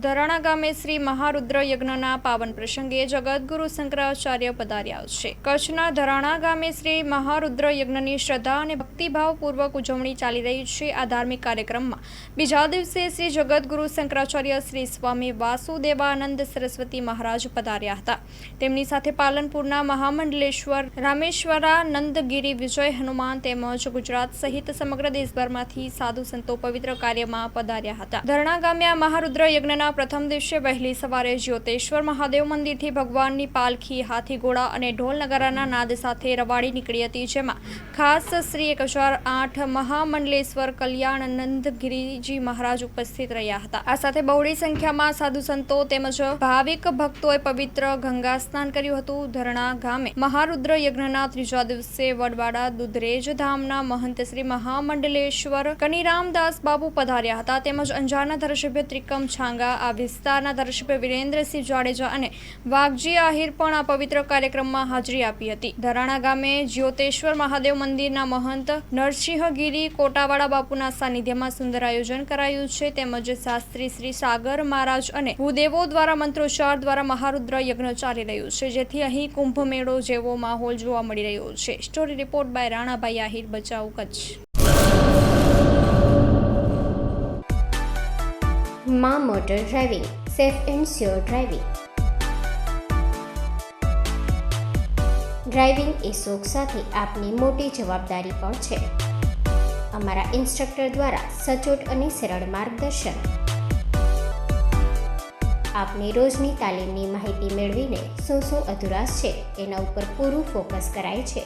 ધરાણા ગામે શ્રી મહારુદ્ર યજ્ઞના પાવન પ્રસંગે જગતગુરુ શંકરાચાર્ય પધાર્યા છે. કચ્છના ધરાણા ગામે શ્રી મહારુદ્ર યજ્ઞની શ્રદ્ધા અને ભક્તિભાવપૂર્વક ઉજવણી ચાલી રહી છે. આ ધાર્મિક કાર્યક્રમમાં બીજા દિવસે શ્રી જગતગુરુ શંકરાચાર્ય શ્રી સ્વામી વાસુદેવાનંદ સરસ્વતી મહારાજ પધાર્યા હતા. તેમની સાથે પાલનપુરના મહામંડલેશ્વર રામેશ્વરાનંદગીરી વિજય હનુમાન તેમજ ગુજરાત સહિત સમગ્ર દેશભરમાંથી સાધુ સંતો પવિત્ર કાર્યમાં પધાર્યા હતા. ધરાણા ગામે આ મહારુદ્ર યજ્ઞના પ્રથમ દિવસે વહેલી સવારે જ્યોતેશ્વર મહાદેવ મંદિરથી ભગવાનની પાલખી હાથી ઘોડા અને ઢોલ નગારાના નાદ સાથે રવાડી નીકળી હતી, જેમાં ખાસ શ્રી 1008 મહામંડલેશ્વર કલ્યાણાનંદગીરીજી મહારાજ ઉપસ્થિત રહ્યા હતા. આ સાથે બહોળી સંખ્યામાં સાધુ સંતો તેમજ ભાવિક ભક્તોએ પવિત્ર ગંગા સ્નાન કર્યું હતું. ધરણા ગામે મહારુદ્ર યજ્ઞના ત્રીજા દિવસે વડવાડા દુધરેજ ધામના મહંત શ્રી મહામંડલેશ્વર કનીરામદાસ બાબુ પધાર્યા હતા, તેમજ અંજારના ધારાસભ્ય ત્રિકમ છાંગા, આ વિસ્તારના ધારાસભ્ય વિરેન્દ્રસિંહ જાડેજા અને વાઘજી આહિર પણ આ પવિત્ર કાર્યક્રમમાં હાજરી આપી હતી. ધરાણા ગામે જ્યોતેશ્વર મહાદેવ મંદિરના મહંત નરસિંહગીરી કોટાવાડા બાપુના સાનિધ્યમાં સુંદર આયોજન કરાયું છે, તેમજ શાસ્ત્રી શ્રી સાગર મહારાજ અને ભૂદેવો દ્વારા મંત્રોચ્ચાર દ્વારા મહારુદ્ર યજ્ઞ ચાલી રહ્યું છે, જેથી અહીં કુંભ મેળો જેવો માહોલ જોવા મળી રહ્યો છે. Story report by Ranabhai Ahir, Bhachau, Kutch. માં motor driving, safe and sure driving. Driving એ શોખ સાથે આપની મોટી જવાબદારી પણ છે. અમારા ઇન્સ્ટ્રક્ટર દ્વારા સચોટ અને સરળ માર્ગદર્શન. આપની રોજની તાલીમની માહિતી મેળવીને શું અધુરાશ છે તેના ઉપર પૂરું ફોકસ કરાય છે.